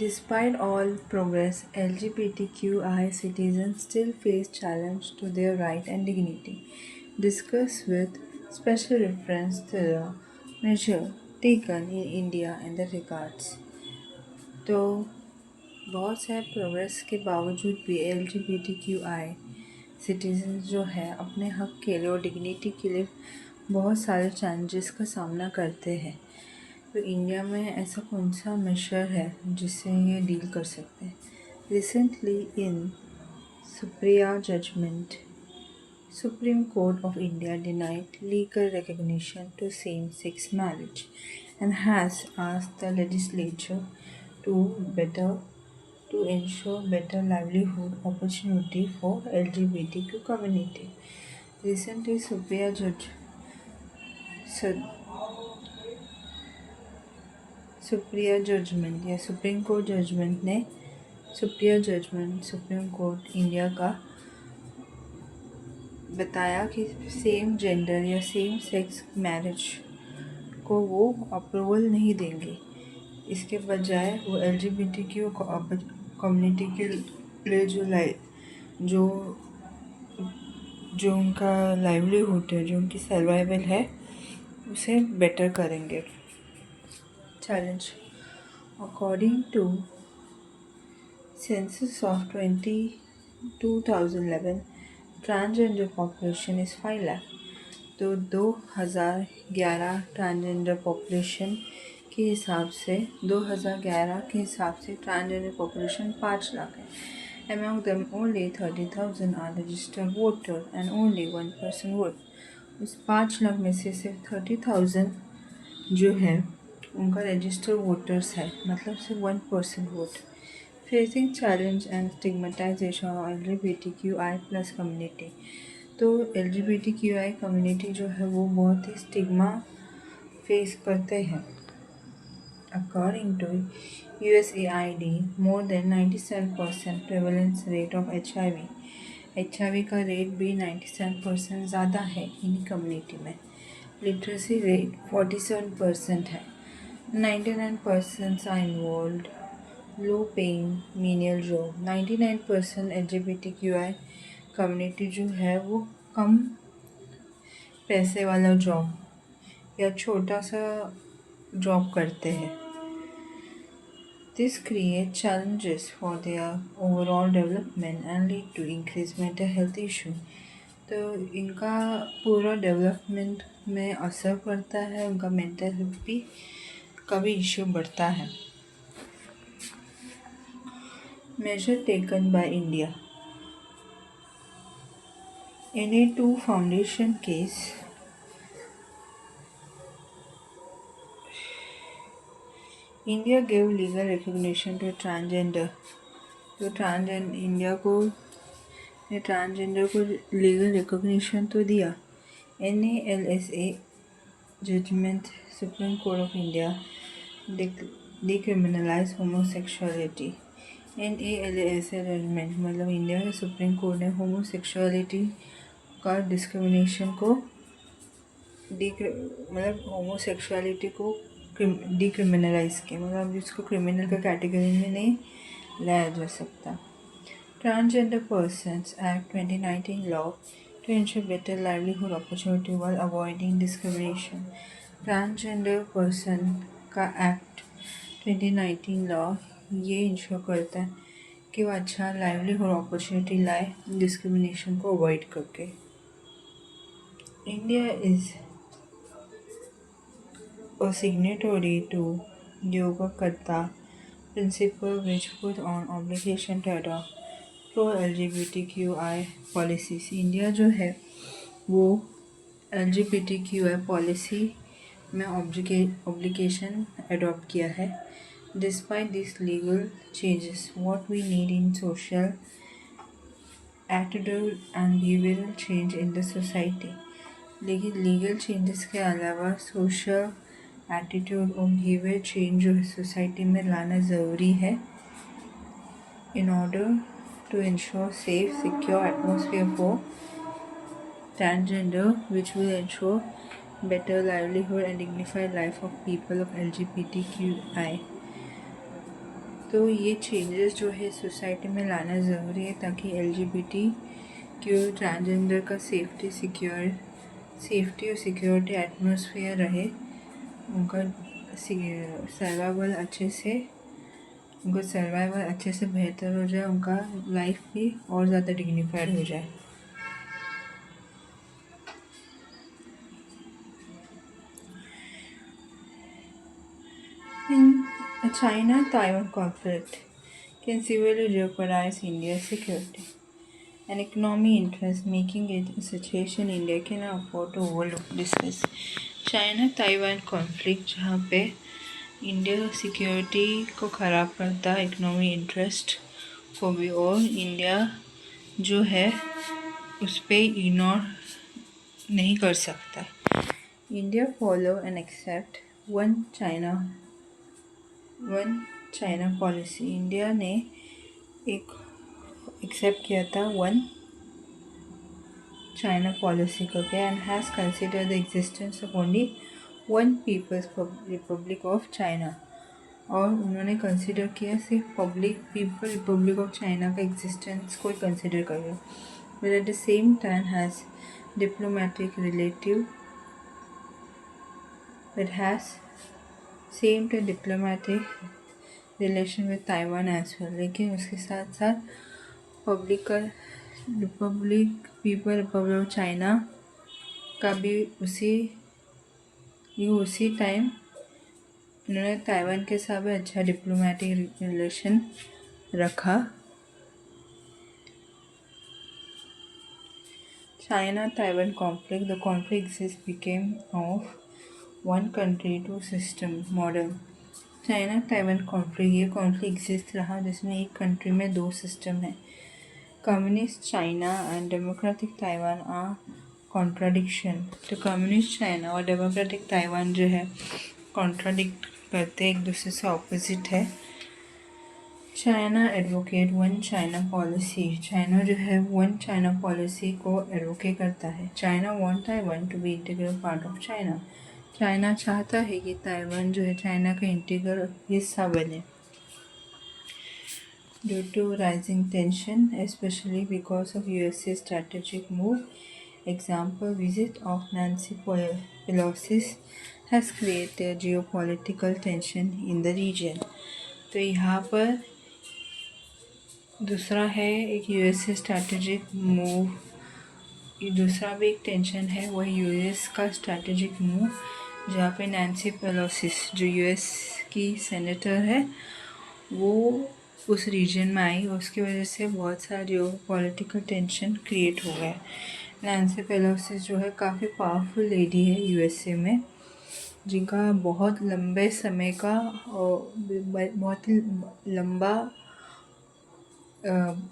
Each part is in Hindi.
Despite all progress, LGBTQI citizens still face challenge to their right and dignity. Discuss with special reference to the measure taken in India in the regards. तो बहुत सारे प्रोग्रेस के बावजूद भी LGBTQI सिटीजन्स जो है अपने हक के लिए और डिग्निटी के लिए बहुत सारे चैलेंजेस का सामना करते हैं। तो इंडिया में ऐसा कौन सा मेशर है जिससे ये डील कर सकते हैं? Recently in Supreme judgement Supreme Court of India denied legal recognition to same-sex marriage and has asked the legislature to better to ensure better livelihood opportunity for LGBTQ community. Recently, Su- Supreme judgement या सुप्रीम कोर्ट जजमेंट ने Supreme judgement Supreme Court India का बताया कि सेम जेंडर या सेम सेक्स मैरिज को वो अप्रूवल नहीं देंगे। इसके बजाय वो LGBTQ कम्युनिटी के लिए जो जो उनका लाइवलीहुड है, जो उनकी सर्वाइवल है, उसे बेटर करेंगे। Challenge according to census of 2011 transgender population is 5 lakh। तो 2011 ट्रांसजेंडर पॉपुलेशन के हिसाब से 2011 के हिसाब से ट्रांसजेंडर पॉपुलेशन 5 लाख है। Among them only 30,000 are registered voter and only 1% vote। उस 5 लाख में से सिर्फ 30,000 जो है उनका रजिस्टर्ड वोटर्स है, मतलब सिर्फ 1% vote. Facing challenge and stigmatization of LGBTQI+ community. तो LGBTQI कम्युनिटी जो है वो बहुत ही स्टिग्मा फेस करते हैं। According to USAID, more than 97% prevalence rate of HIV का रेट भी 97% ज़्यादा है इन्हीं कम्युनिटी में। लिटरेसी रेट 47% है। 99% are involved low paying menial job। 99% LGBTQI community जो है वो कम पैसे वाला जॉब या छोटा सा जॉब करते हैं। This creates challenges for their overall development and lead to increased mental health issue। तो इनका पूरा डेवलपमेंट में असर पड़ता है, उनका मेंटल हेल्थ भी का भी इश्यू बढ़ता है। Major taken by India NA2 foundation case India gave legal recognition to transgender. तो इंडिया को ट्रांसजेंडर को लीगल रिकग्निशन तो दिया। NALSA judgement Supreme Court of India decriminalise homosexuality. NALSA judgement मतलब इंडिया के सुप्रीम कोर्ट ने होमोसेक्सुअलिटी का डिस्क्रिमिनेशन को मतलब होमोसेक्सुअलिटी को डिक्रिमिनलाइज किया, मतलब जिसको क्रिमिनल का कैटेगरी में नहीं लाया जा सकता। Transgender persons act 2019 law to ensure better livelihood opportunity while avoiding discrimination. Transgender person का एक्ट 2019 लॉ ये इंश्योर करता है कि वो अच्छा लाइवलीहुड अपॉर्चुनिटी लाए डिस्क्रिमिनेशन को अवॉइड करके। India is a signatory to Yogyakarta Principle, which put on obligation to adopt pro-LGBTQI policies। India जो है वो LGBTQI पॉलिसी में ऑब्लिगेशन अडॉप्ट किया है। Despite this legal changes, what we need in social attitude and behavioural change in the society. लेकिन लीगल चेंजेस के अलावा सोशल एटीट्यूड और बिहेवियर चेंज जो है सोसाइटी में लाना ज़रूरी है in order to ensure safe secure atmosphere for transgender which will ensure better livelihood and dignified life of people of LGBTQI। तो ये चेंजेस जो है सोसाइटी में लाना ज़रूरी है ताकि LGBT क्यों ट्रांसजेंडर का सेफ्टी और सिक्योरिटी एटमॉस्फेयर रहे, उनका सर्वाइवल अच्छे से बेहतर हो जाए, उनका लाइफ भी और ज़्यादा डिग्निफाइड हो जाए। In a China-Taiwan conflict can severely jeopardize India's security and economic interests, making it a situation India cannot afford to overlook. Discuss China-Taiwan conflict जहाँ पे इंडिया सिक्योरिटी को ख़राब करता है, इकोनॉमिक इंटरेस्ट को भी, और इंडिया जो है उस पर इग्नोर नहीं कर सकता। India follow and accept one China policy. India ने एक एक्सेप्ट किया था वन चाइना पॉलिसी को and has consider the existence of only one People's Republic of China, और उन्होंने कंसिडर किया सिर्फ पीपल रिपब्लिक ऑफ चाइना का एग्जिस्टेंस को कंसिडर कर रहे, but at the same time has diplomatic relative it has same to diplomatic relation with Taiwan as well। लेकिन उसके साथ साथ पीपल रिपब्लिक ऑफ चाइना का भी उसी टाइम उन्होंने ताइवान के साथ भी अच्छा डिप्लोमेटिक रिलेशन रखा। China-Taiwan conflict, the conflict exists became of one country two system model। China Taiwan conflict, ये कॉन्फ्लिक्ट एग्जिस्ट रहा जिसमें एक कंट्री में दो सिस्टम है। Communist China and democratic Taiwan are contradiction. तो कम्युनिस्ट चाइना और डेमोक्रेटिक ताइवान जो है कॉन्ट्राडिक्ट करते एक दूसरे से ऑपोजिट है। China advocate one China policy, China जो है वन चाइना पॉलिसी को एडवोकेट करता है। China want Taiwan to be integral part of China, China चाहता है कि ताइवान जो है चाइना का इंटीग्रल हिस्सा बने। Due to rising tension especially because of USA strategic move, example visit of Nancy Pelosi has created geopolitical tension in the region. तो यहाँ पर दूसरा है एक USA स्ट्रैटेजिक मूव, दूसरा भी एक टेंशन है, वह US का स्ट्रैटेजिक मूव, जहाँ पे नैन्सी पेलोसी जो US की सेनेटर है वो उस रीजन में आई, उसकी वजह से बहुत सारा जो पॉलिटिकल टेंशन क्रिएट हो गया। नैन्सी पेलोसी जो है काफ़ी पावरफुल लेडी है USA में, जिनका बहुत लंबे समय का और बहुत ही लंबा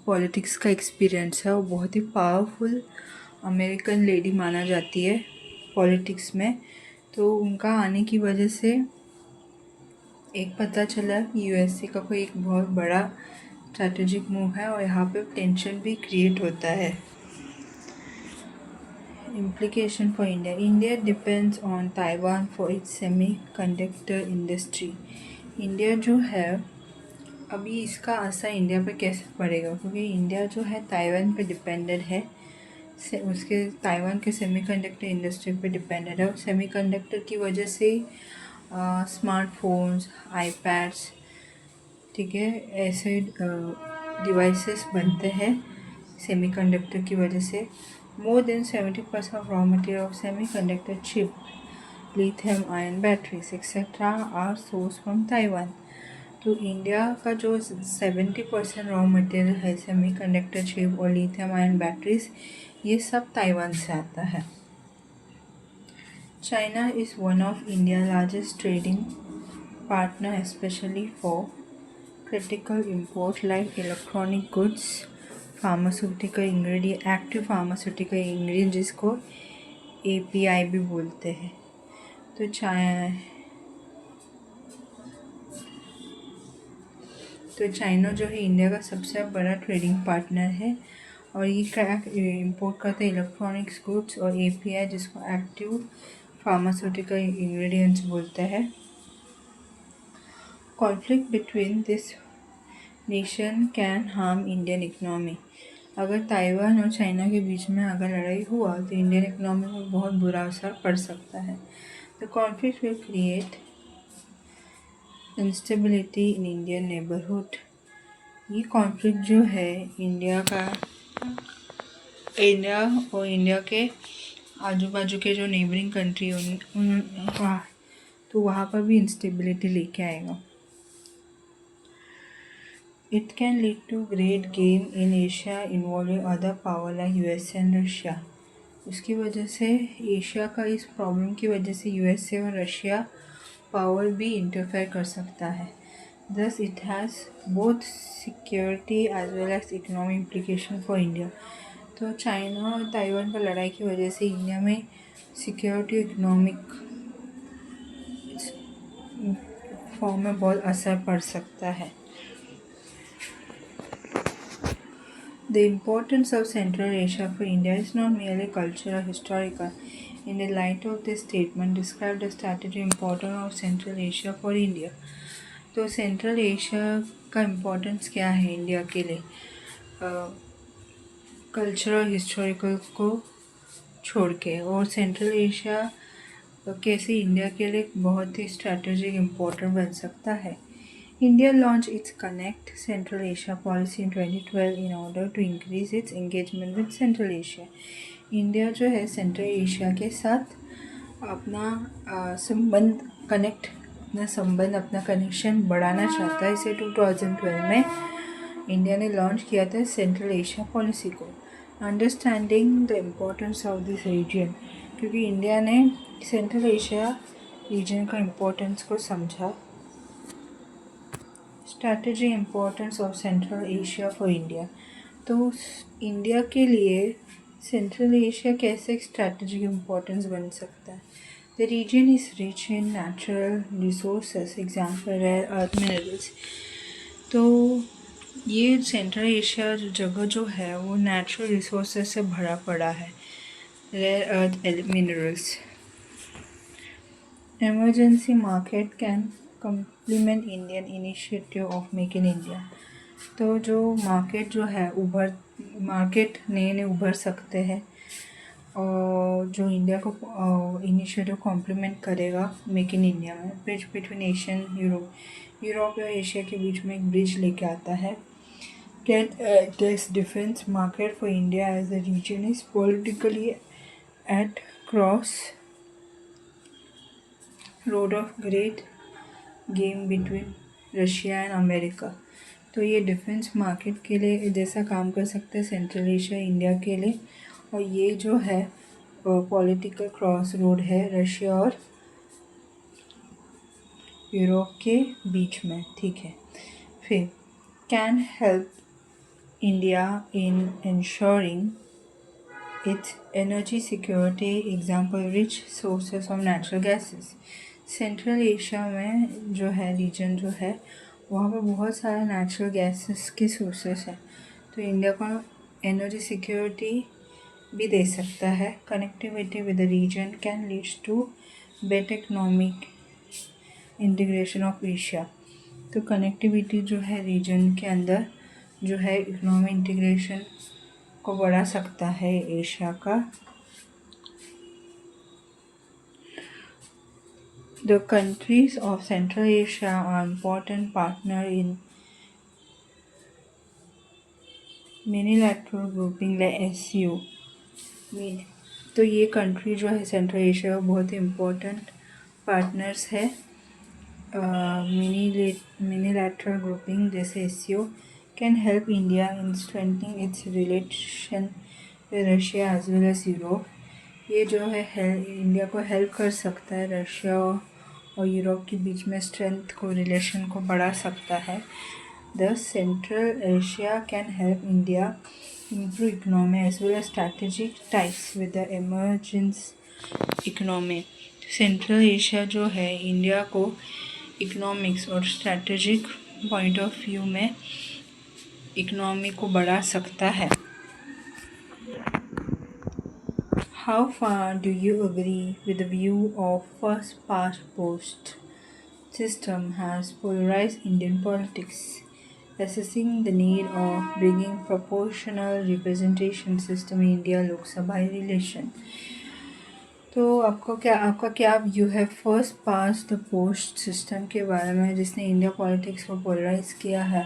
पॉलिटिक्स का एक्सपीरियंस है और बहुत ही पावरफुल अमेरिकन लेडी माना जाती है पॉलिटिक्स में। तो उनका आने की वजह से एक पता चला कि USA का कोई एक बहुत बड़ा स्ट्रैटेजिक मूव है और यहाँ पे टेंशन भी क्रिएट होता है। Implication for India, India depends on Taiwan for its semiconductor industry. India जो है अभी इसका असर इंडिया पे कैसे पड़ेगा, क्योंकि इंडिया जो है ताइवान पे डिपेंडेंट है, उसके ताइवान के सेमीकंडक्टर इंडस्ट्री पे डिपेंडेंट है, और सेमीकंडक्टर की वजह से स्मार्टफोन्स, आईपैड्स, ठीक है, ऐसे डिवाइसेस बनते हैं सेमीकंडक्टर की वजह से। More than 70% of raw material of semiconductor chip, lithium ion batteries etcetera are source from Taiwan. तो इंडिया का जो 70% रॉ मटेरियल है सेमीकंडक्टर चिप और लिथियम आयन बैटरीज, ये सब ताइवान से आता है। China is one of India largest trading partner specially for critical import like electronic goods, pharmaceutical ingredient, active pharmaceutical ingredient जिसको API भी बोलते हैं। तो चाइना जो है इंडिया का सबसे बड़ा ट्रेडिंग पार्टनर है और ये क्या इम्पोर्ट करते हैं इलेक्ट्रॉनिक्स गुड्स और API जिसको एक्टिव फार्मास्यूटिकल इंग्रेडिएंट्स बोलते हैं। Conflict between this nation can harm Indian economy. अगर ताइवान और चाइना के बीच में अगर लड़ाई हुआ तो इंडियन इकोनॉमी पर बहुत बुरा असर पड़ सकता है। The conflict will create instability in Indian neighbourhood. ये कॉन्फ्लिक्ट जो है इंडिया और इंडिया के आजू बाजू के जो नेबरिंग कंट्री तो वहाँ पर भी इंस्टेबिलिटी लेके आएगा। It can lead to great game in Asia involving other power like USA and Russia. उसकी वजह से एशिया का इस प्रॉब्लम की वजह से यूएसए और रशिया पावर भी इंटरफेयर कर सकता है। Thus it has both security as well as economic implication for India. तो चाइना और ताइवान पर लड़ाई की वजह से इंडिया में सिक्योरिटी इकोनॉमिक फॉर्म में बहुत असर पड़ सकता है। The importance of Central Asia for India is not merely cultural or historical. In the light of this statement, describe the strategic importance of Central Asia for India. तो सेंट्रल एशिया का इम्पोर्टेंस क्या है इंडिया के लिए? कल्चरल हिस्टोरिकल को छोड़ के, और सेंट्रल एशिया कैसे इंडिया के लिए बहुत ही स्ट्रैटेजिक इम्पोर्टेंट बन सकता है। India launched its Connect Central Asia policy in 2012 in order to increase its engagement with Central Asia. India जो है सेंट्रल एशिया के साथ अपना अपना कनेक्शन बढ़ाना चाहता है। इसे 2012 में इंडिया ने लॉन्च किया था सेंट्रल एशिया पॉलिसी को। Understanding the importance of this region, क्योंकि इंडिया ने सेंट्रल एशिया रीजन का इम्पोर्टेंस को समझा। Strategy importance of Central Asia for India, तो इंडिया के लिए सेंट्रल एशिया कैसे स्ट्रैटेजिक इम्पोर्टेंस बन सकता है। The region is rich in natural resources, example rare earth minerals. तो ये सेंट्रल एशिया जगह जो है वो नेचुरल रिसोर्सेस से भरा पड़ा है, rare earth minerals. Emerging market can complement Indian initiative of make in India. तो जो मार्केट जो है मार्केट नए उभर सकते हैं और जो इंडिया को इनिशिएटिव कॉम्प्लीमेंट करेगा मेक इन इंडिया में। ब्रिज बिटवीन एशियन यूरोप और एशिया के बीच में एक ब्रिज लेके आता है। Can takes defence market for India as the region is politically at cross road of great game between Russia and America. तो ये डिफेंस मार्केट के लिए जैसा काम कर सकते हैं सेंट्रल एशिया इंडिया के लिए, और ये जो है पॉलिटिकल क्रॉस रोड है रशिया और यूरोप के बीच में, ठीक है। फिर can help India in ensuring it's energy security, example rich sources of natural gases. Central Asia में जो है रीजन जो है वहाँ पर बहुत सारे नेचुरल गैसेस के सोर्सेस हैं, तो इंडिया को एनर्जी सिक्योरिटी भी दे सकता है। Connectivity with the region can leads to better economic integration of Asia. तो कनेक्टिविटी जो है रीजन के अंदर जो है इकोनॉमिक इंटीग्रेशन को बढ़ा सकता है एशिया का। The countries of Central Asia are important partner in minilateral grouping like SCO। तो ये कंट्री जो है सेंट्रल एशिया का बहुत ही इम्पोर्टेंट पार्टनर्स है मिनीलैटरल ग्रुपिंग जैसे SCO। Can help India in strengthening its relation with Russia as well as Europe. ये जो है इंडिया को हेल्प कर सकता है रशिया और यूरोप के बीच में स्ट्रेंथ को रिलेशन को बढ़ा सकता है। The central Asia can help India improve economy as well as strategic ties with the emerging economy। Central Asia जो है इंडिया को इकोनॉमिक्स और स्ट्रैटेजिक पॉइंट ऑफ व्यू में इकोनॉमी को बढ़ा सकता है। How far do you agree with the view of first past post system has polarized Indian politics? assessing the need of bringing proportional representation system in India Lok Sabha election. तो आपका क्या you have first pass the post system के बारे में जिसने इंडिया पॉलिटिक्स को पोलराइज किया है,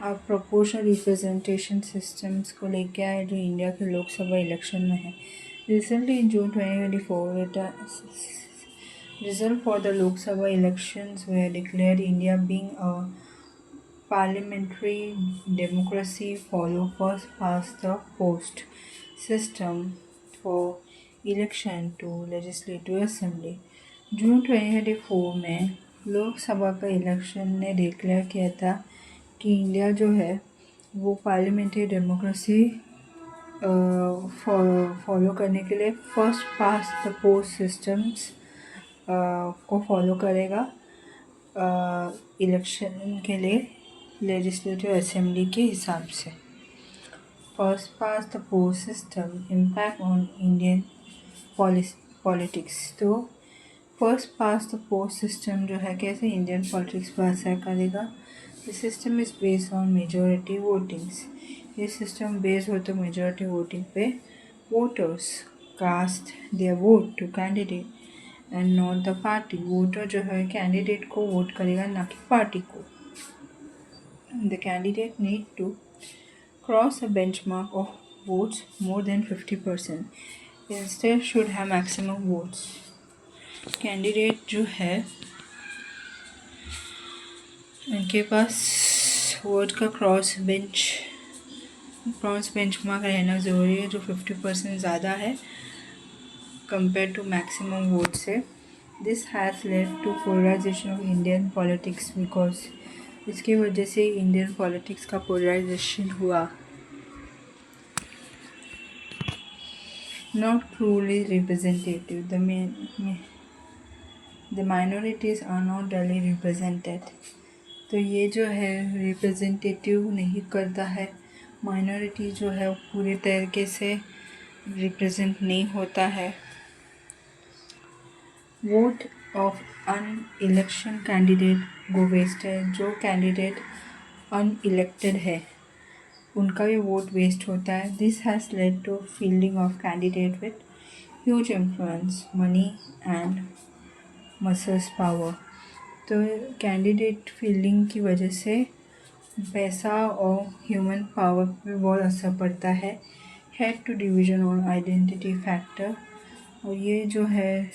आप प्रोपोर्शनल रिप्रेजेंटेशन सिस्टम्स को लेके आए जो इंडिया के लोकसभा इलेक्शन में है। Recently in June 2024 result for the Lok Sabha elections were declared. India being a parliamentary democracy follow first past the post system for election to legislative assembly. जून 2024 में लोकसभा का इलेक्शन ने डिक्लेयर किया था कि इंडिया जो है वो पार्लियामेंट्री डेमोक्रेसी फॉलो करने के लिए first past the post systems को फॉलो करेगा इलेक्शन के लिए लेजिस्लेटिव असेंबली के हिसाब से। First pass the post system impact on Indian politics. तो first pass the post system जो है कैसे इंडियन पॉलिटिक्स पर असर करेगा। The system is based on majority votings. ये सिस्टम बेस्ड होता है मेजॉरिटी वोटिंग पे। Voters cast their vote to candidate and not the party. Voter जो है कैंडिडेट को वोट करेगा ना कि पार्टी को। The candidate need to cross a benchmark of votes more than 50%। Instead should have maximum votes. Candidate जो है उनके पास वोट का क्रॉस बेंचमार्क रहना ज़रूरी है जो 50% ज़्यादा है कंपेयर टू मैक्सिमम वोट से। This has led to polarisation of Indian politics because इसकी वजह से इंडियन पॉलिटिक्स का पोलराइजेशन हुआ। Not truly representative. The minorities are not really represented. तो ये जो है रिप्रेजेंटेटिव नहीं करता है। माइनॉरिटी जो है वो पूरे तरीके से रिप्रेजेंट नहीं होता है। Vote of un election candidate go waste है। जो कैंडिडेट अनइलेक्टेड है उनका भी वोट वेस्ट होता है। This has led to fielding of candidate with huge influence money and muscles power. तो कैंडिडेट फील्डिंग की वजह से पैसा और ह्यूमन पावर पे बहुत असर पड़ता है। Head to division on identity factor. और ये जो है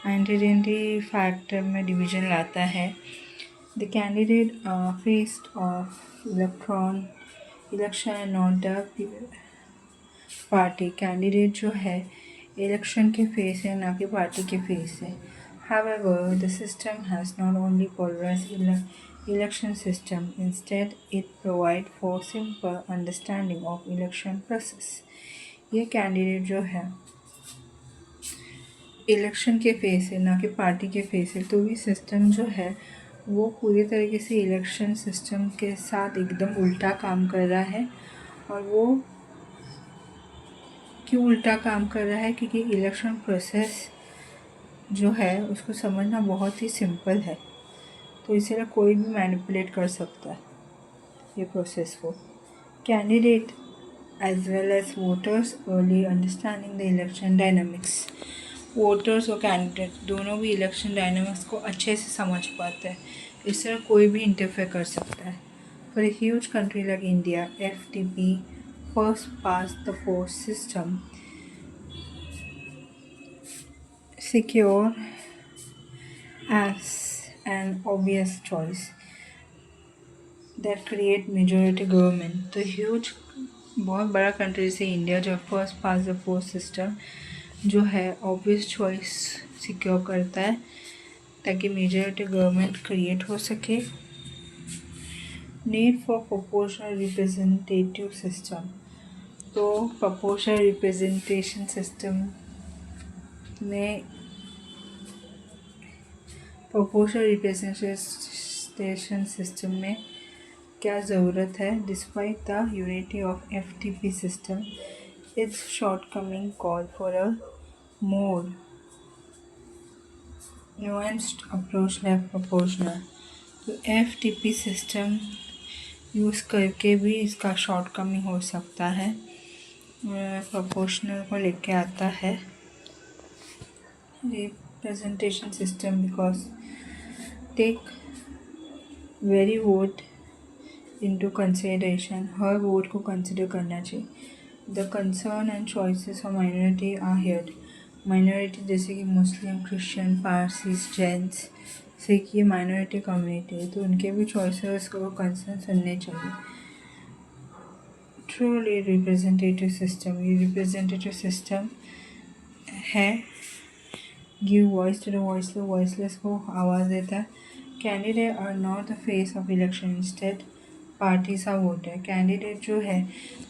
आइडेंटिटी फैक्टर में डिवीज़न लाता है। The candidate faced of election not the party. Candidate जो है इलेक्शन के फेस है ना कि पार्टी के फेस है। However, the system has not only polarized election system, instead it provide for simple understanding of election process. ये कैंडिडेट जो है इलेक्शन के फेस है ना कि पार्टी के फेस है। तो ये सिस्टम जो है वो पूरी तरीके से इलेक्शन सिस्टम के साथ एकदम उल्टा काम कर रहा है। और वो क्यों उल्टा काम कर रहा है क्योंकि इलेक्शन प्रोसेस जो है उसको समझना बहुत ही सिंपल है। तो इसलिए कोई भी मैनिपुलेट कर सकता है ये प्रोसेस को। Candidate as well as voters early understanding the election dynamics. Voters और कैंडिडेट दोनों भी इलेक्शन डायनामिक्स को अच्छे से समझ पाते हैं। इस तरह कोई भी इंटरफेयर कर सकता है। For a huge country like India, FTP first pass the post system secure as an obvious choice that create majority government। तो ह्यूज बहुत बड़ा कंट्री से इंडिया जो first pass the post system जो है ऑब्वियस चॉइस सिक्योर करता है ताकि मेजॉरिटी गवर्नमेंट क्रिएट हो सके। Need for proportional representative system. तो प्रोपोर्शनल रिप्रेजेंटेशन सिस्टम में प्रोपोर्शनल रिप्रेजेंटेशन सिस्टम में क्या ज़रूरत है। Despite the unity of FTP system, it's shortcoming call for a more nuanced approach like proportional. तो FTP सिस्टम यूज़ करके भी इसका शॉर्टकमिंग हो सकता है। प्रोपोर्शनल को लेके आता है representation system, because take very vote into consideration, हर वोट को कंसिडर करना चाहिए। The concern and choices of minority are heard. Minority जैसे कि मुस्लिम, क्रिश्चियन, पारसीज, जैन्स, सिख, ये माइनॉरिटी कम्युनिटी है, तो उनके भी चॉइसेस को कंसर्न सुनने चाहिए। ट्रूली रिप्रेजेंटेटिव सिस्टम, ये रिप्रेजेंटेटिव सिस्टम है, give voice to the voiceless, voiceless को आवाज़ देता है। Candidate are not the face of election, instead parties का वोट है। कैंडिडेट जो है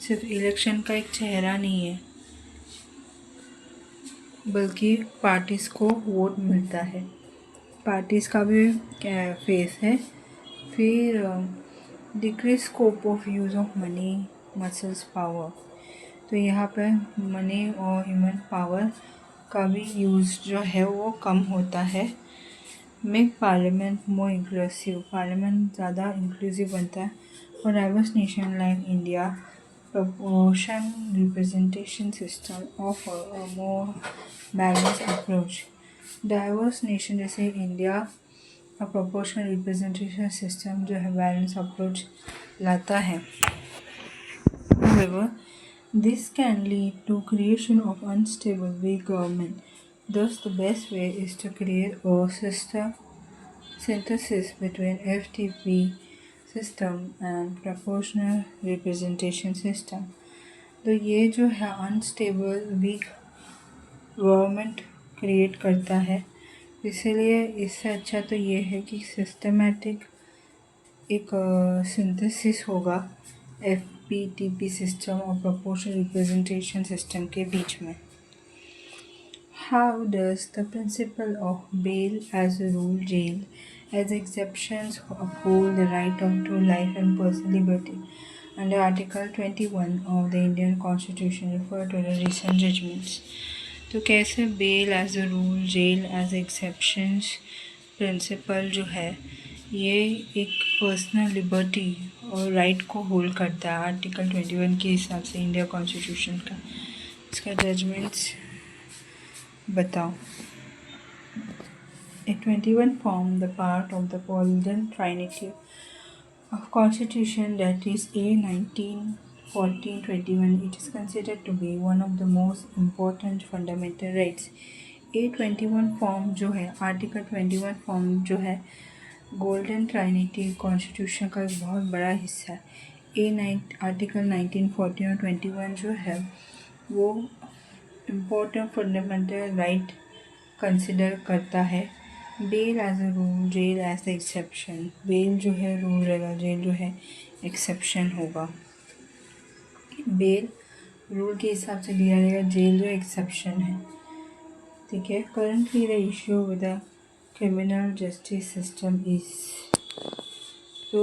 सिर्फ इलेक्शन का एक चेहरा नहीं है, बल्कि पार्टीज को वोट मिलता है, पार्टीज का भी फेस है। फिर decrease scope of use of money, muscles, power, तो यहाँ पे मनी और ह्यूमन पावर का भी यूज़ जो है वो कम होता है। Make parliament more inclusive, parliament ज़्यादा इंक्लूसिव बनता है। और diverse nation like India, proportion representation system offer a more balanced approach. Diverse nation जैसे इंडिया का प्रोपोर्शनल रिप्रेजेंटेशन सिस्टम जो है बैलेंस अप्रोच लाता है। However, this can lead to creation of unstable weak government. Thus, the best way is to create a system synthesis between FTP system and proportional representation system. तो ये जो है अनस्टेबल वीक गवर्नमेंट क्रिएट करता है, इसीलिए इससे अच्छा तो ये है कि सिस्टमेटिक एक सिंथेसिस होगा FPTP सिस्टम और प्रोपोर्शनल रिप्रेजेंटेशन सिस्टम के बीच में। How does the principle of bail as a rule, jail as exceptions uphold the right to life and personal liberty under Article 21 of the Indian Constitution refer to the recent judgments? तो कैसे bail as a rule, jail as exceptions principle जो है ये एक पर्सनल लिबर्टी और राइट को होल्ड करता है आर्टिकल 21 के हिसाब से इंडिया कॉन्स्टिट्यूशन का। इसका जजमेंट्स बताओ। A 21 form the part of the golden trinity of constitution, that is A 19, 14, 21. It is considered to be one of the most important fundamental rights. A21 form जो है, आर्टिकल 21 फॉर्म जो है गोल्डन ट्राइनिटी कॉन्स्टिट्यूशन का एक बहुत बड़ा हिस्सा है। आर्टिकल 19, 14 और 21 जो है वो इम्पोर्टेंट फंडामेंटल राइट कंसिडर करता है। Bail as a rule, jail as exception, bail जो है रूल रहेगा, जेल जो है एक्सेप्शन होगा। बेल रूल के हिसाब से दिया जाएगा, जेल जो एक्सेप्शन है, ठीक है। Currently the issue with the criminal justice system is, तो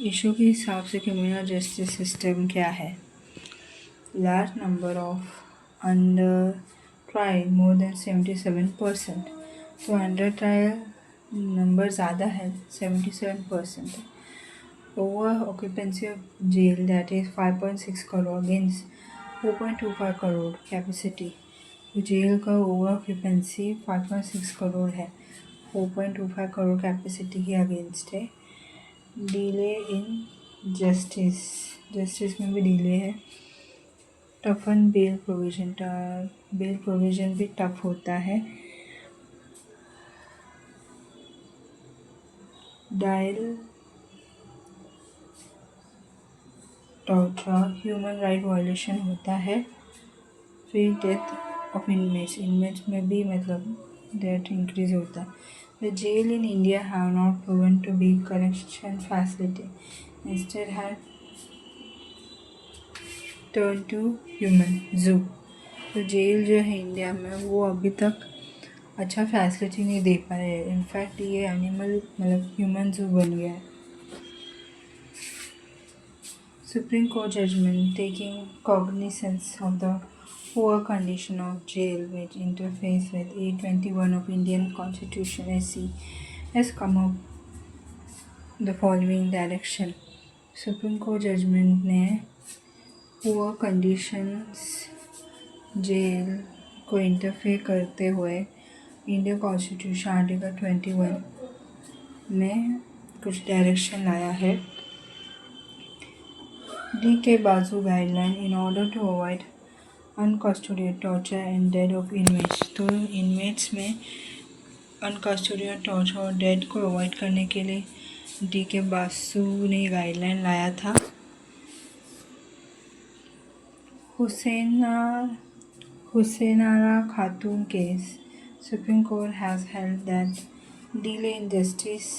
इशू के हिसाब से क्रिमिनल जस्टिस सिस्टम क्या है? Large number of under trial, more than 77%, तो अंडर ट्रायल नंबर ज़्यादा है, 77% है। Over occupancy of jail, that is 5.6 crore against 4.25 crore capacity. Jail का ओवर ऑक्यूपेंसी 5.6 करोड़ है, 4.25 करोड़ कैपेसिटी के अगेंस्ट है। डिले इन जस्टिस, जस्टिस में भी डिले है। टफन बेल प्रोविजन, बेल प्रोविजन भी टफ होता है। Dial torture, human right violation होता है। फिर डेथ ऑफ इनमेट्स में भी मतलब डेथ इंक्रीज होता है। The jail in India have not proven to be correction facility, instead have turn to human zoo. तो जेल जो है इंडिया में वो अभी तक अच्छा फैसिलिटी नहीं दे पा रहे हैं, इनफैक्ट ये एनिमल मतलब ह्यूमन जू बन गया है। Supreme Court judgment taking cognizance of the poor condition of jail which interferes with A21 of Indian Constitution SC has come up the following direction. Supreme court judgement ने पुअर कंडीशंस जेल को इंटरफेयर करते हुए इंडियन कॉन्स्टिट्यूशन आर्टिकल 21 में कुछ डायरेक्शन लाया है। D K Basu guideline in order to avoid uncustodial torture and death of inmates. तो इनमेट्स में अनकस्टोडियल टॉर्चर और डेथ को अवॉइड करने के लिए डी के बासु ने गाइडलाइन लाया था। हुसैनारा खातून case supreme court has held that delay in justice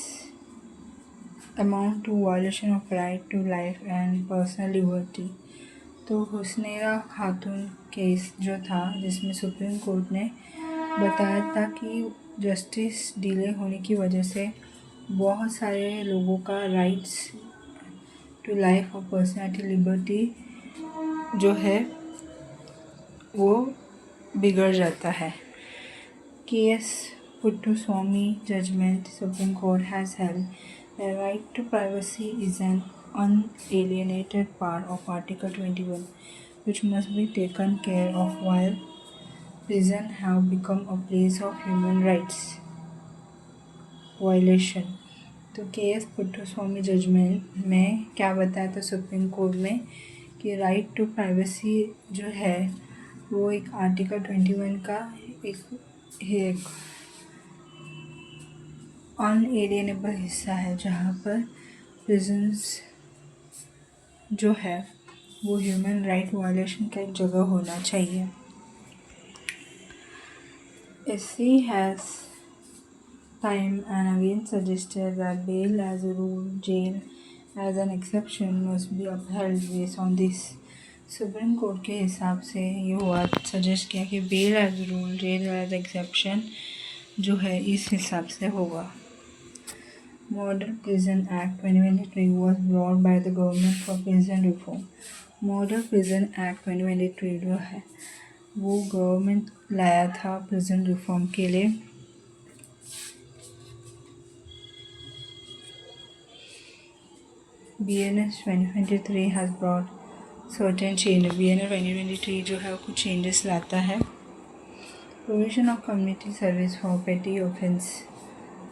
amount to violation of right to life and personal liberty। तो हुसैनारा खातून केस जो था जिसमें सुप्रीम कोर्ट ने बताया था कि जस्टिस डिले होने की वजह से बहुत सारे लोगों का राइट्स टू लाइफ और पर्सनैलिटी लिबर्टी जो है वो बिगड़ जाता है। Case Puttaswamy judgment Supreme Court has held the right to privacy is an unalienated part of Article 21, which must be taken care of while prison have become a place of human rights violation। तो केएस पुट्टास्वामी जजमेंट में क्या बताया था सुप्रीम कोर्ट में कि राइट टू प्राइवेसी जो है वो एक आर्टिकल 21 का एक अनएलिएनेबल हिस्सा है, जहाँ पर प्रिजन्स जो है वो ह्यूमन राइट वायलेशन का एक जगह होना चाहिए। SC has time and again suggested that bail as a rule, jail as an exception must be upheld based on this। Supreme court के हिसाब से ये हुआ सजेस्ट किया कि bail as rule, jail as exception जो है इस हिसाब से होगा। Model Prison Act 2023 was brought by the government for prison reform। Model Prison Act 2023 जो है वो गवर्नमेंट लाया था प्रिजन रिफॉर्म के लिए। BNS 2023 has brought certain changes। BNS 2023 जो है वो कुछ चेंजेस लाता है। Provision of community service for petty offence।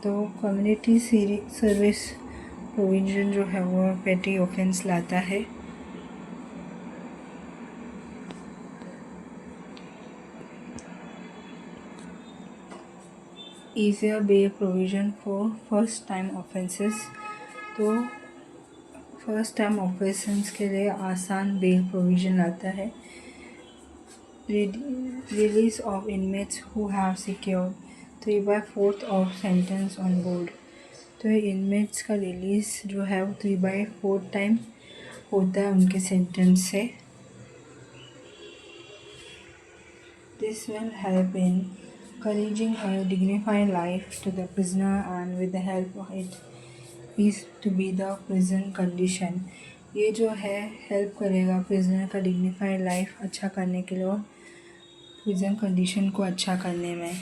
तो कम्युनिटी सर्विस प्रोविजन जो है वो पेटी ऑफेंस लाता है। Easier bail provision for first time offences. तो फर्स्ट टाइम ऑफेंसेस के लिए आसान बेल प्रोविजन लाता है। Release of inmates who have secured 3/4 of sentence on board. तो इनमेट्स का रिलीज़ जो है वो 3/4 टाइम होता है उनके सेंटेंस से। This will help in encouraging a dignified life to the prisoner and with the help of it is to be the prison condition। ये जो है हेल्प करेगा प्रिजनर का डिग्निफाइड लाइफ अच्छा करने के लिए और प्रिजन कंडीशन को अच्छा करने में।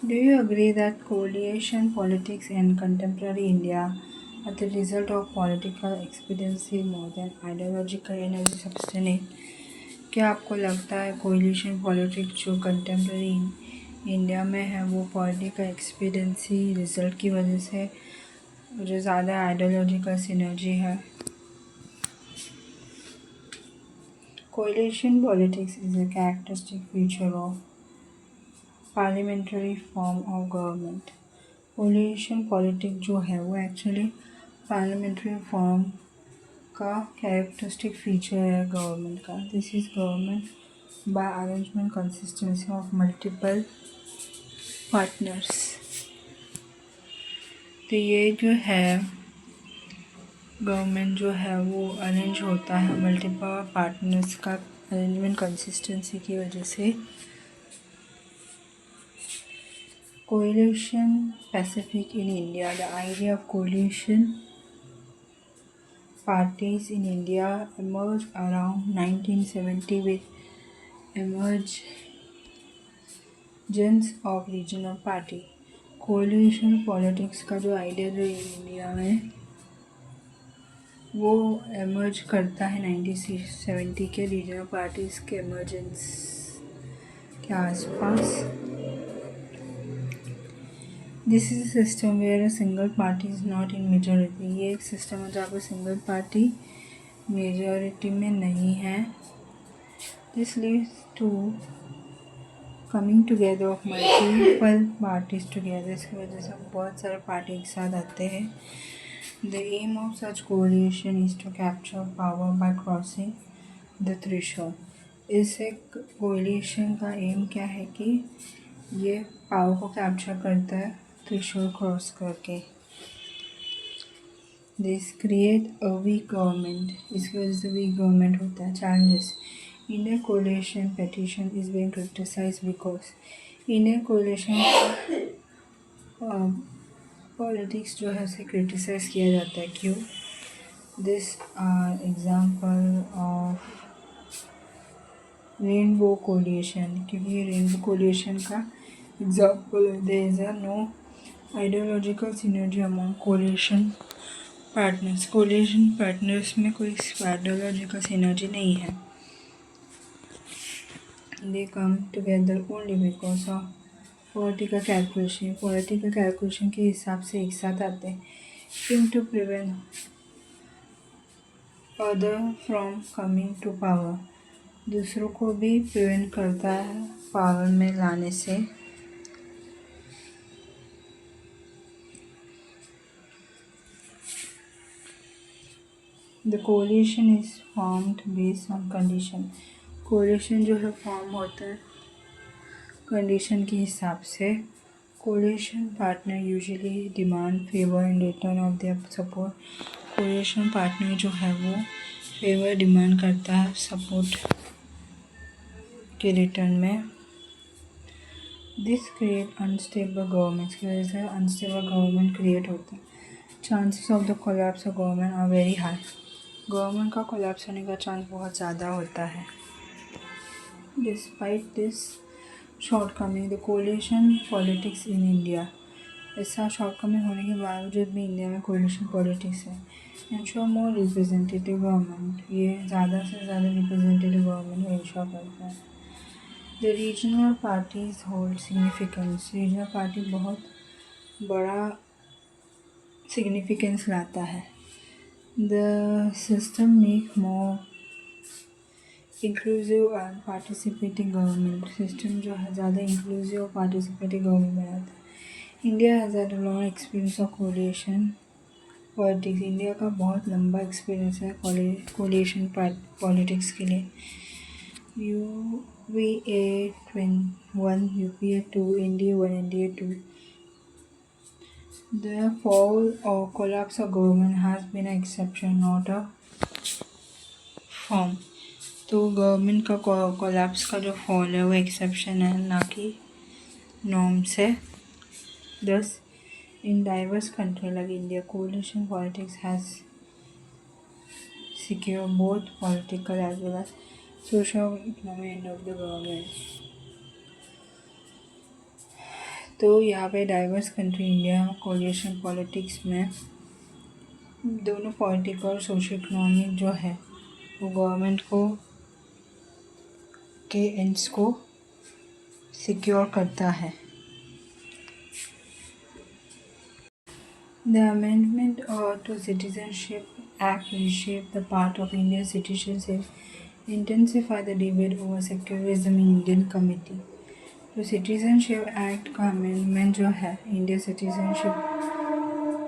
Do you agree that coalition politics in contemporary India are the result of political expediency more than ideological energy substance? क्या आपको लगता है कोलिशन पॉलिटिक्स जो कंटेम्प्रेरी इंडिया में है वो पॉलिटिकल एक्सपीडियंसी रिजल्ट की वजह से जो ज़्यादा आइडियोलॉजिकल सिनर्जी है? Coalition politics is a characteristic feature of parliamentary form of government. Coalition politics जो है वो एक्चुअली पार्लियामेंट्री फॉर्म का कैरेक्टरिस्टिक फीचर है गवर्नमेंट का। This is government by arrangement consistency of multiple partners. तो ये जो है गवर्नमेंट जो है वो अरेंज होता है मल्टीपल पार्टनर्स का अरेंजमेंट कंसिस्टेंसी की वजह से। Coalition Pacific in India। The idea of coalition parties in India emerged around 1970 with emergence of regional party। Coalition politics का जो आइडिया जो इंडिया में वो एमर्ज करता है 1970 के रीजनल पार्टीज़ के एमरजेंस के आसपास। This is a system where a single party is not in majority. ये एक सिस्टम है जहाँ पर सिंगल पार्टी मेजॉरिटी में नहीं है। This leads to coming together of multiple parties together. इसकी वजह से बहुत सारे पार्टी एक साथ आते हैं। The aim of such coalition is to capture power by crossing the threshold. इस एक कोलिशन का एम क्या है कि ये पावर को कैप्चर करता है थ्रेशोल्ड क्रॉस करके। This create a weak government. इसकी वजह से वीक गवर्नमेंट होता है। Challenges Indian coalition petition is being criticised because Indian coalition politics जो है उसे क्रिटिसाइज किया जाता है। क्यों? This are example of rainbow coalition, क्योंकि ये रेनबो कोलिशन का एग्जाम्पल है। There is no ideological synergy among coalition partners. Coalition partners में कोई आइडियोलॉजिकल सिनर्जी नहीं है। They come together only because of political calculation. Political calculation के हिसाब से एक साथ आते हैं। Aim to prevent other from coming to power. दूसरों को भी प्रिवेंट करता है पावर में लाने से। The coalition is formed based on condition. Coalition जो है फॉर्म होता है कंडीशन के हिसाब से। Coalition partner usually demand favour in return of their support. Coalition partner जो है वो फेवर डिमांड करता है सपोर्ट के रिटर्न में। This create unstable government. की वजह से अनस्टेबल गवर्नमेंट क्रिएट होता है। Chances of the collapse of government are very high. Government का कोलैप्स होने का चांस बहुत ज़्यादा होता है। Despite this shortcoming the coalition politics in India. ऐसा शॉर्टकमिंग होने के बावजूद भी इंडिया में कोलिशन पॉलिटिक्स है। Ensure more representative government. ये ज़्यादा से ज़्यादा रिप्रेजेंटेटिव गवर्नमेंट इंश्योर करता है। The regional parties hold significance. Regional party बहुत बड़ा सिग्निफिकेंस लाता है। The system make more inclusive and participating government. System जो है ज़्यादा इंक्लूसिव और पार्टिसिपेटिंग गवर्नमेंट बनाता है। India has had a long experience of coalition politics. India का बहुत लंबा एक्सपीरियंस है कोलिशन पॉलिटिक्स के लिए। UVA 1, UPA 2, NDA 1, NDA 2. The fall or collapse of government has been an exception, not a form. तो गवर्नमेंट का कोलैप्स का जो फॉल है वो एक्सेप्शन है, ना कि नॉर्म्स है। Thus in diverse country like India coalition politics has secure both political as well as social economic end of the government. तो यहाँ पे diverse country India coalition politics में दोनों पॉलिटिकल और सोशल इकोनॉमिक जो है वो गवर्नमेंट को के एंड्स को सिक्योर करता है। The amendment to Citizenship Act reshaped the part of India's citizenship, intensify the debate over secularism in Indian committee. तो सिटीजनशिप एक्ट का अमेंडमेंट जो है इंडिया सिटीजनशिप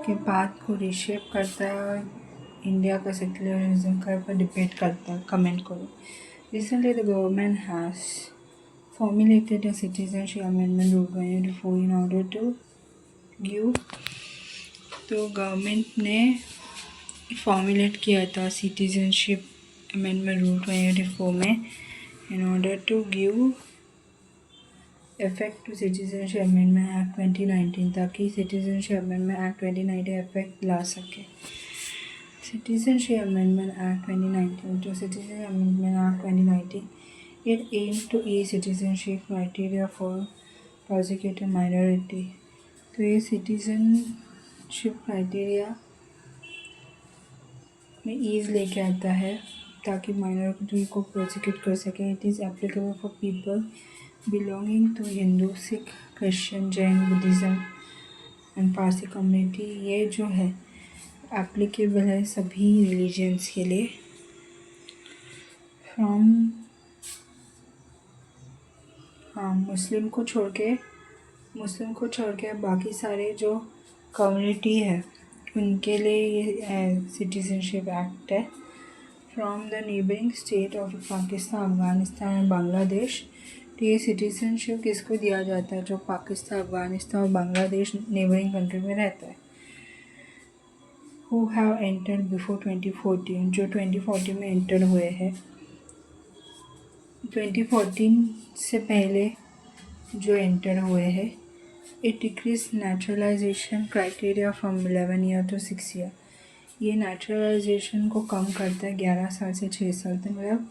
के पाथ को रिशेप करता है और इंडिया का सेक्युलरिज्म का ऊपर डिबेट करता है। कमेंट करो। Recently, the government has formulated a citizenship amendment rule 2024 in order to give। तो गवर्नमेंट ने फॉर्मुलेट किया था सिटीजनशिप अमेंडमेंट रूल 2024 में in order to give effect to citizenship amendment act 2019, ताकि सिटीजनशिप अमेंडमेंट एक्ट 2019 इफेक्ट ला सके। Citizenship Amendment Act 2019 to Citizenship Amendment Act 2019, it aims to ease citizenship criteria for persecuted minority। तो तो ये सिटीजनशिप क्राइटेरिया में ईज लेके आता है ताकि माइनॉरिटी को प्रोसिक्यूट कर सके. It is applicable for people belonging to Hindu, Sikh, Christian, Jain, Buddhism and Parsi community. ये जो है एप्लीकेबल है सभी रिलीजन्स के लिए. फ्रॉम मुस्लिम को छोड़ के बाकी सारे जो कम्युनिटी है उनके लिए ये सिटीजनशिप एक्ट है. From the neighbouring state of Pakistan, Afghanistan और बांग्लादेश. तो ये सिटीजनशिप किसको दिया जाता है? जो पाकिस्तान, अफगानिस्तान और बांग्लादेश नेबरिंग कंट्री में रहता है. हु हैव एंटर्ड बिफोर 2014, जो 2014 में एंटर हुए हैं. 2014 से पहले जो एंटर हुए हैं. It decrease naturalisation criteria from 11 year to 6 year. ये नेचुरलाइजेशन को कम करता है 11 साल से 6 साल तक. मतलब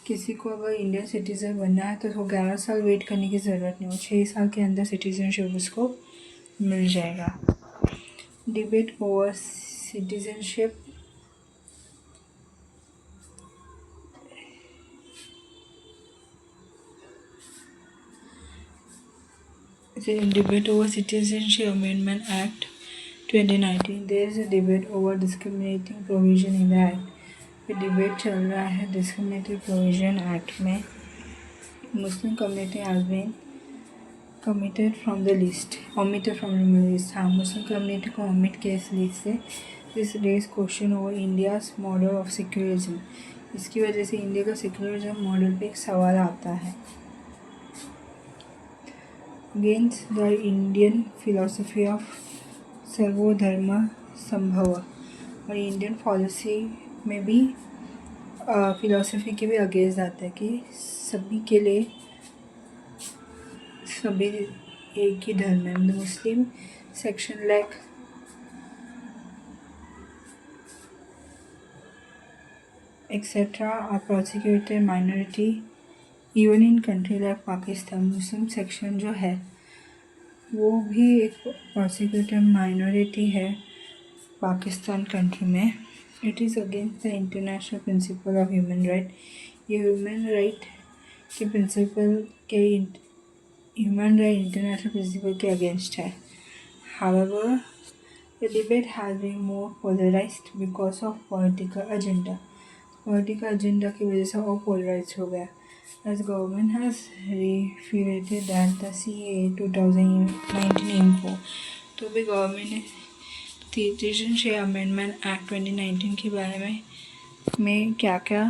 किसी को अगर इंडियन सिटीज़न बनना है तो उसको 11 साल वेट करने की ज़रूरत नहीं हो. 6 साल के अंदर सिटीजनशिप उसको मिल जाएगा. Debate over citizenship. Debate over Citizenship Amendment Act 2019. There is a debate over discriminating provision in the act. ये डिबेट चल रहा है डिस्क्रिमिनेटिव प्रोविजन एक्ट में. Muslim community has been omitted from the list. हाँ, मुस्लिम कम्युनिटी को omit किया इस लिस्ट से. This raise question over India's model of secularism. इसकी वजह से इंडिया का सेक्युलरिज्म मॉडल पे एक सवाल आता है. Against the Indian philosophy of सर्वधर्म संभव. और इंडियन पॉलिसी में भी फिलोसफी के भी अगेंस्ट आता है कि सभी के लिए सभी एक ही धर्म है. Muslim section like etcetera are prosecuted minority even in country like Pakistan. Muslim section जो है वो भी एक प्रोसिक्यूटेड माइनॉरिटी है पाकिस्तान कंट्री में. It is against the international principle of human right. ये ह्यूमन राइट के प्रिंसिपल के ह्यूमन राइट इंटरनेशनल प्रिंसिपल के अगेंस्ट है. However the debate has been more polarized because of political agenda. Political agenda की वजह से और पोलराइज हो गया. As government has reiterated that the CAA 2019 info. तो भी गवर्नमेंट ने सिटीजनशिप अमेंडमेंट एक्ट 2019 के बारे में क्या क्या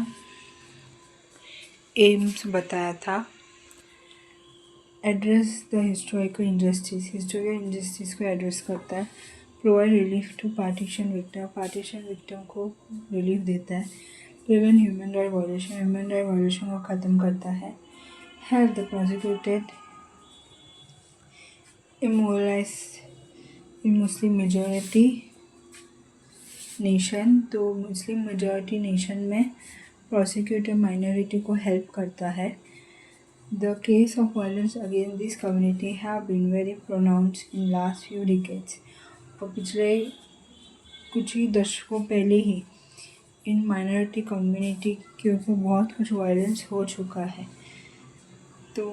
एम्स बताया था. एड्रेस द हिस्टोरिकल इंजस्टिस को एड्रेस करता है. Provide relief to partition victim को रिलीफ देता है. प्रिवेंट ह्यूमन राइट वायलेशन को ख़त्म करता है. Help the prosecuted immoralized in Muslim majority nation. तो मुस्लिम मेजॉरिटी नेशन में प्रोसिक्यूटेड माइनॉरिटी को हेल्प करता है. The case of violence against this community have been very pronounced in last few decades. और पिछले कुछ ही दशकों पहले ही इन माइनॉरिटी कम्युनिटी के ऊपर बहुत कुछ वायलेंस हो चुका है. तो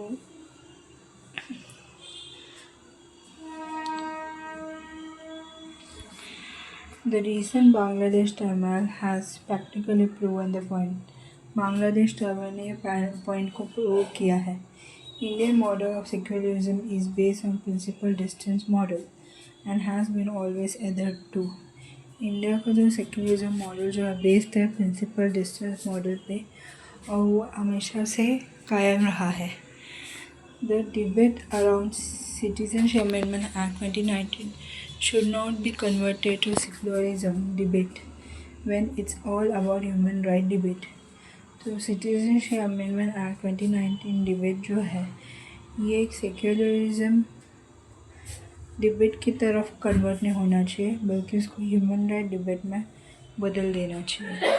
the recent Bangladesh turmoil has practically proven the point. Bangladesh turmoil ने पॉइंट को प्रूव किया है. Indian model of secularism is based on principle distance model and has been always adhered to. India का जो सेक्युलरिज्म मॉडल जो है बेस्ड है प्रिंसिपल डिस्टेंस मॉडल पे और वो हमेशा से कायम रहा है. The debate around citizenship amendment act 2019 should not be converted to secularism debate when it's all about human right debate. तो सिटीजनशिप अमेंडमेंट एक्ट 2019 डिबेट जो है ये एक सेक्युलरिज्म डिबेट की तरफ कन्वर्ट नहीं होना चाहिए बल्कि उसको ह्यूमन राइट डिबेट में बदल देना चाहिए.